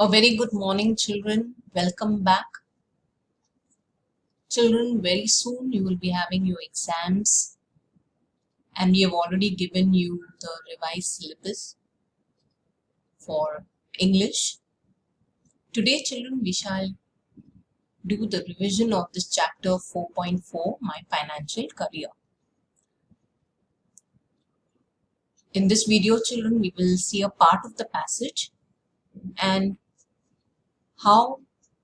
A very good morning, children. Welcome back. Children, very soon you will be having your exams, and we have already given you the revised syllabus for English. Today, children, we shall do the revision of this chapter 4.4, My Financial Career. In this video, children, we will see a part of the passage and how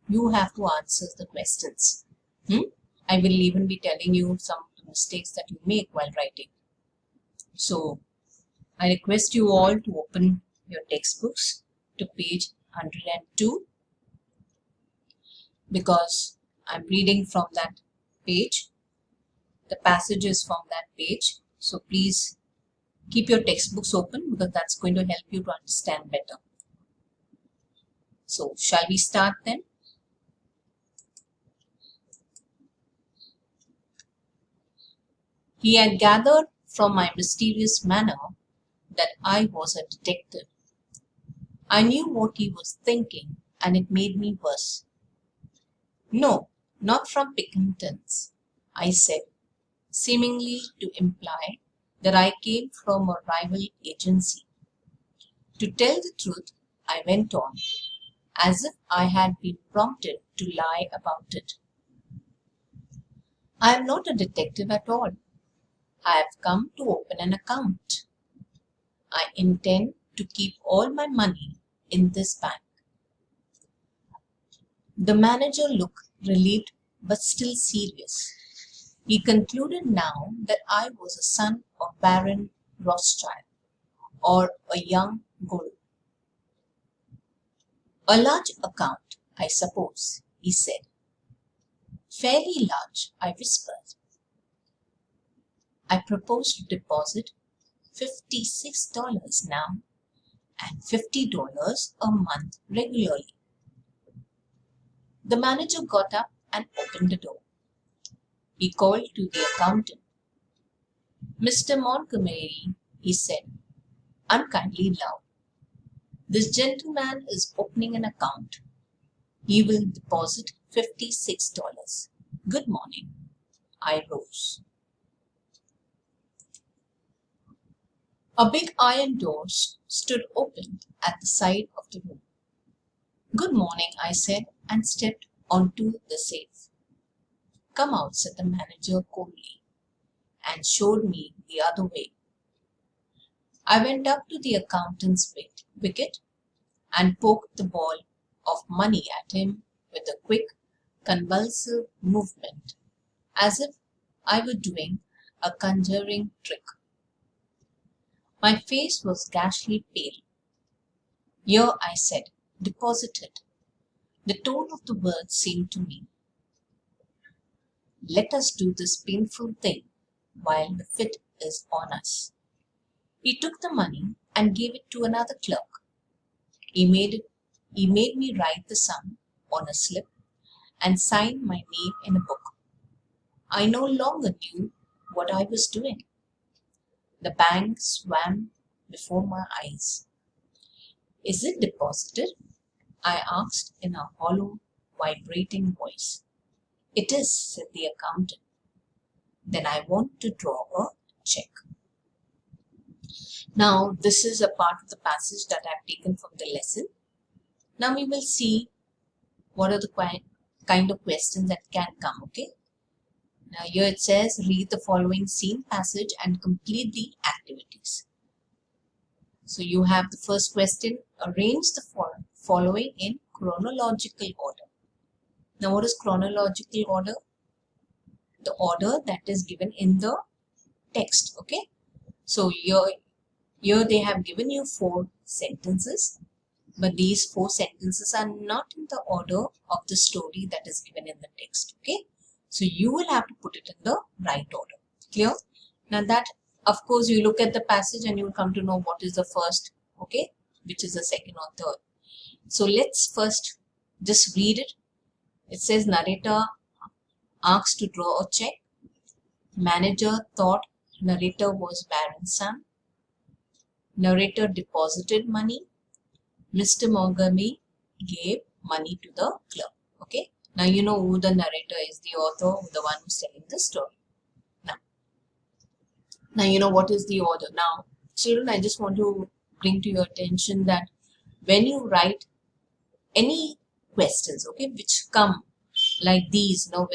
you have to answer the questions. I will even be telling you some mistakes that you make while writing. So, I request you all to open your textbooks to page 102 because I'm reading from that page. The passage is from that page. So, please keep your textbooks open because that's going to help you to understand better. So, shall we start then? He had gathered from my mysterious manner that I was a detective. I knew what he was thinking, and it made me worse. No, not from Pickerington's, I said, seemingly to imply that I came from a rival agency. To tell the truth, I went on, as if I had been prompted to lie about it. I am not a detective at all. I have come to open an account. I intend to keep all my money in this bank. The manager looked relieved but still serious. He concluded now that I was a son of Baron Rothschild or a young Gould. A large account, I suppose, he said. Fairly large, I whispered. I propose to deposit $56 now and $50 a month regularly. The manager got up and opened the door. He called to the accountant. Mr. Montgomery, he said, unkindly loud. This gentleman is opening an account. He will deposit $56. Good morning. I rose. A big iron door stood open at the side of the room. Good morning, I said, and stepped onto the safe. Come out, said the manager coldly, and showed me the other way. I went up to the accountant's wicket and poked the ball of money at him with a quick, convulsive movement, as if I were doing a conjuring trick. My face was ghastly pale. Here, I said, deposit it. The tone of the words seemed to me. Let us do this painful thing while the fit is on us. He took the money and gave it to another clerk. He made me write the sum on a slip and sign my name in a book. I no longer knew what I was doing. The bank swam before my eyes. Is it deposited? I asked in a hollow, vibrating voice. It is, said the accountant. Then I want to draw a check. Now, this is a part of the passage that I've taken from the lesson. Now we will see what are the kind of questions that can come, okay? Now here it says, read the following scene passage and complete the activities. So you have the first question, arrange the following in chronological order. Now what is chronological order? The order that is given in the text, okay? So here they have given you 4 sentences, but these 4 sentences are not in the order of the story that is given in the text, okay? So you will have to put it in the right order. Clear? Now that, of course, you look at the passage and you will come to know what is the first, okay, which is the second or third. So let's first just read it. It says narrator asked to draw a check. Manager thought narrator was Baron's son. Narrator deposited money. Mr. Montgomery gave money to the clerk. Okay. Now you know who the narrator is, the author, the one who's telling the story. Now you know what is the order. Now, children, I just want to bring to your attention that when you write any questions, okay, which come like these, with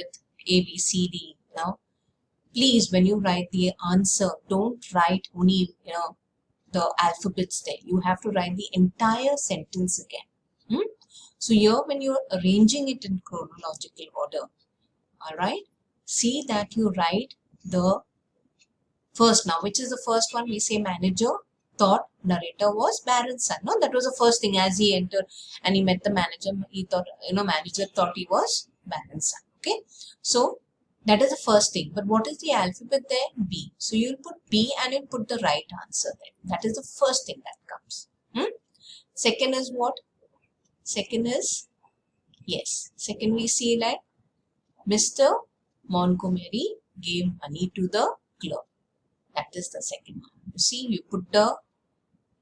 A, B, C, D, please, when you write the answer, don't write only, the alphabets there. You have to write the entire sentence again. So here, when you're arranging it in chronological order, all right, see that you write the first. Now, which is the first one? We say manager thought narrator was Baron's son. No, that was the first thing. As he entered and he met the manager, he thought, manager thought he was Baron's son. Okay, so that is the first thing. But what is the alphabet there? B. So you'll put B and you'll put the right answer there. That is the first thing that comes. Second is what? Second is, yes. Second we see like Mr. Montgomery gave money to the clerk. That is the second one. You see, you put the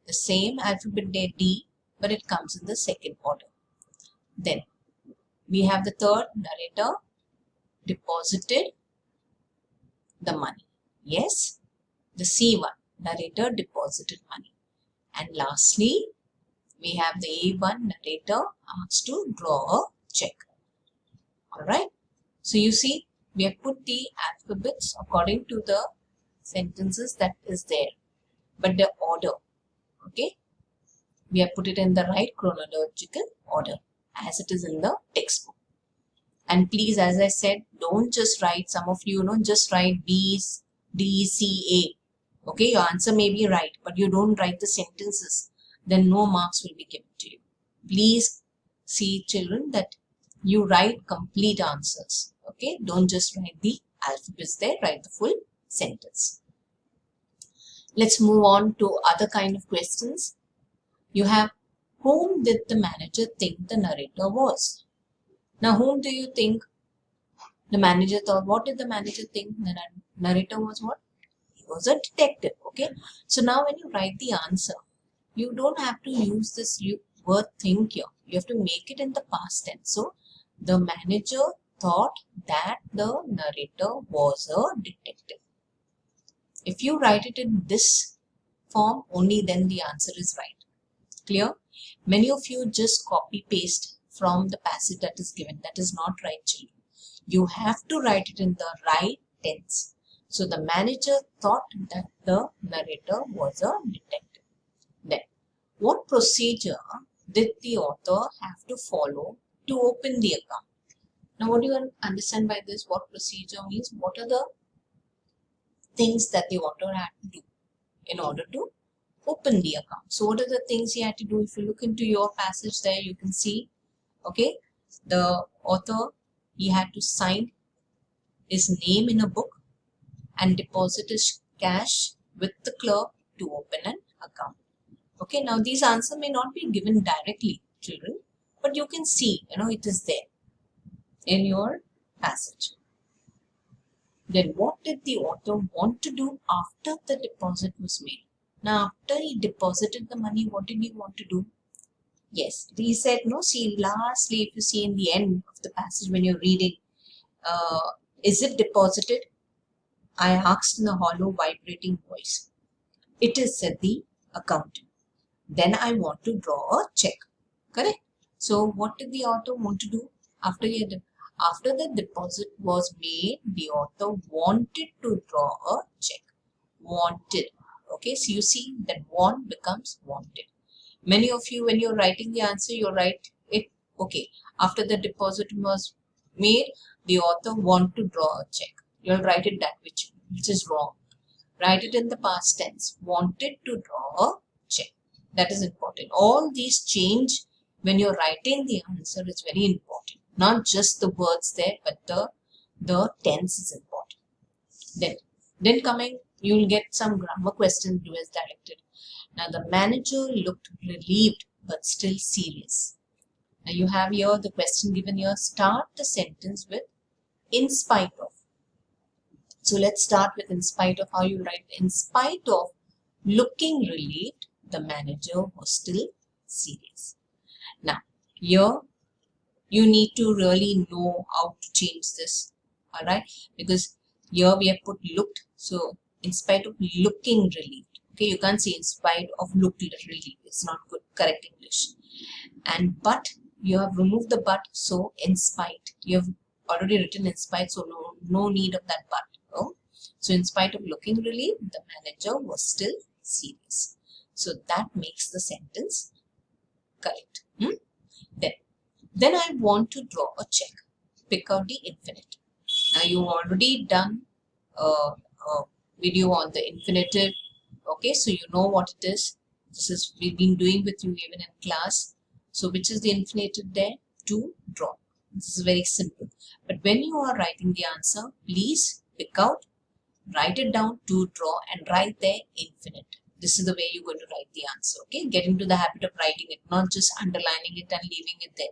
same alphabet there, D, but it comes in the second order. Then we have the third, narrator deposited the money. Yes, the C one, narrator deposited money. And lastly, we have the A1, narrator asked to draw a check. Alright, so you see, we have put the alphabets according to the sentences that is there, but the order, okay, we have put it in the right chronological order as it is in the textbook. And please, as I said, don't just write, some of you just write B, D, C, A. Okay, your answer may be right, but you don't write the sentences, then no marks will be given to you. Please see, children, that you write complete answers. Okay, don't just write the alphabets there, write the full sentence. Let's move on to other kind of questions. You have, whom did the manager think the narrator was? Now, whom do you think the manager thought? What did the manager think the narrator was? What? He was a detective. Okay. So now when you write the answer, you don't have to use this word think here. You have to make it in the past tense. So the manager thought that the narrator was a detective. If you write it in this form, only then the answer is right. Clear? Many of you just copy paste from the passage that is given. That is not right, children. You have to write it in the right tense. So the manager thought that the narrator was a detective. Then, what procedure did the author have to follow to open the account? Now, what do you understand by this? What procedure means? What are the things that the author had to do in order to open the account? So, what are the things he had to do? If you look into your passage there, you can see, okay, the author, he had to sign his name in a book and deposit his cash with the clerk to open an account. Okay, now these answers may not be given directly, children, but you can see, it is there in your passage. Then what did the author want to do after the deposit was made? Now, after he deposited the money, what did he want to do? Yes, he said, no, see, lastly, if you see in the end of the passage when you're reading, is it deposited? I asked in a hollow, vibrating voice. It is, said the accountant. Then I want to draw a check. Correct? So, what did the author want to do? After the deposit was made, the author wanted to draw a check. Wanted. Okay, so you see that want becomes wanted. Many of you, when you're writing the answer, you write it, okay, after the deposit was made, the author want to draw a check. You'll write it that which is wrong. Write it in the past tense. Wanted to draw a check. That is important. All these change when you're writing the answer is very important. Not just the words there, but the tense is important. Then coming, you'll get some grammar questions to as directed. Now the manager looked relieved but still serious. Now you have here the question given here. Start the sentence with in spite of. So let's start with in spite of. How you write in spite of looking relieved, the manager was still serious. Now Here, you need to really know how to change this. Alright, because here we have put looked. So in spite of looking relieved. Okay, you can't say in spite of looked relieved. It's not good, correct English. And but, you have removed the but, so in spite. You have already written in spite, so no need of that but. Oh. So in spite of looking relieved, the manager was still serious. So that makes the sentence correct. Then I want to draw a check. Pick out the infinitive. Now you've already done a video on the infinitive. Okay, so you know what it is. This is we've been doing with you even in class. So which is the infinitive there? To draw. This is very simple. But when you are writing the answer, please pick out, write it down, to draw, and write there infinitive. This is the way you're going to write the answer. Okay, get into the habit of writing it, not just underlining it and leaving it there.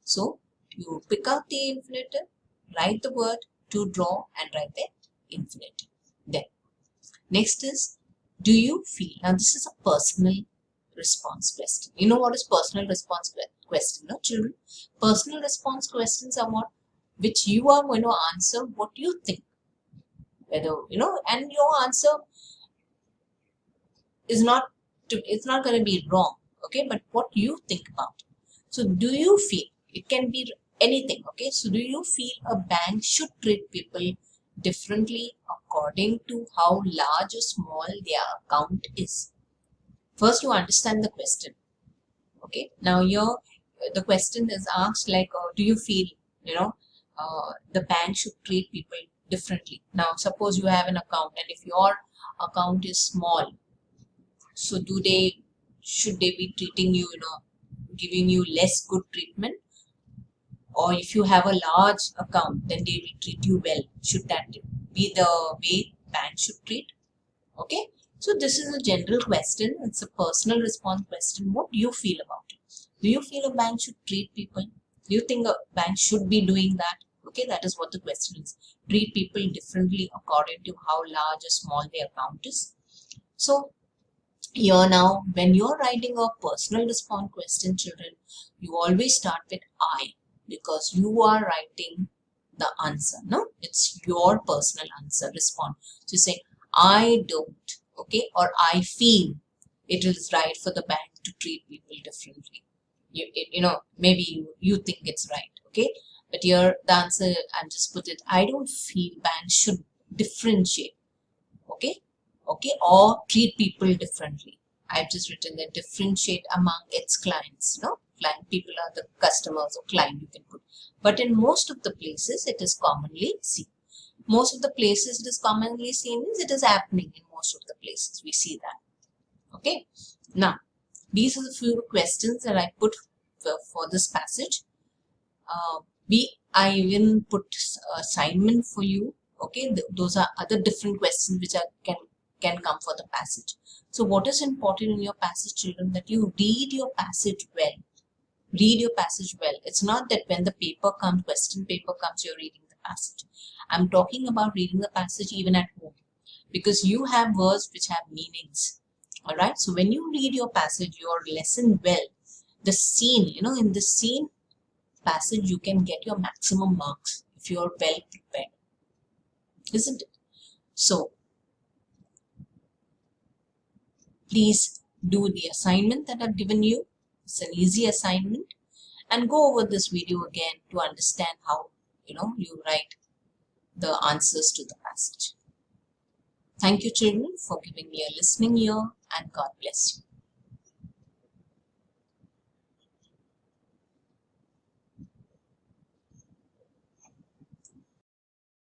So you pick out the infinitive, write the word to draw, and write the infinitive. Then next is, do you feel? Now this is a personal response question. You know what is personal response question, no children? Personal response questions are what? Which you are going to answer what you think. Whether, and your answer is not it's not going to be wrong. Okay, but what you think about it. So do you feel? It can be anything. Okay, so do you feel a bank should treat people differently according to how large or small their account is? First, you understand the question. Okay, now here the question is asked like, do you feel, the bank should treat people differently? Now, suppose you have an account, and if your account is small, so should they be treating you, giving you less good treatment? Or if you have a large account, then they will treat you well. Should that be the way bank should treat? Okay, so this is a general question. It's a personal response question. What do you feel about it? Do you feel a bank should treat people? Do you think a bank should be doing that? Okay, that is what the question is. Treat people differently according to how large or small their account is. So here now, when you're writing a personal response question, children, you always start with I, because you are writing the answer. No, it's your personal answer, response. So you say, I don't, okay, or I feel it is right for the bank to treat people differently. Maybe you think it's right, okay, but here the answer, I'm just put it, I don't feel banks should differentiate, okay, or treat people differently. I've just written that differentiate among its clients. Client people are the customers or client, you can put. But in most of the places, it is commonly seen. Most of the places it is commonly seen means it is happening in most of the places. We see that. Okay. Now, these are the few questions that I put for this passage. I even put assignment for you. Okay, those are other different questions which can come for the passage. So what is important in your passage, children, that you read your passage well. Read your passage well. It's not that when the paper comes, question paper comes, you're reading the passage. I'm talking about reading the passage even at home, because you have words which have meanings. All right. So when you read your passage, your lesson well, the scene, in the scene passage, you can get your maximum marks if you are well prepared, isn't it? So please do the assignment that I've given you. It's an easy assignment, and go over this video again to understand how you write the answers to the passage. Thank you, children, for giving me a listening ear, and God bless you.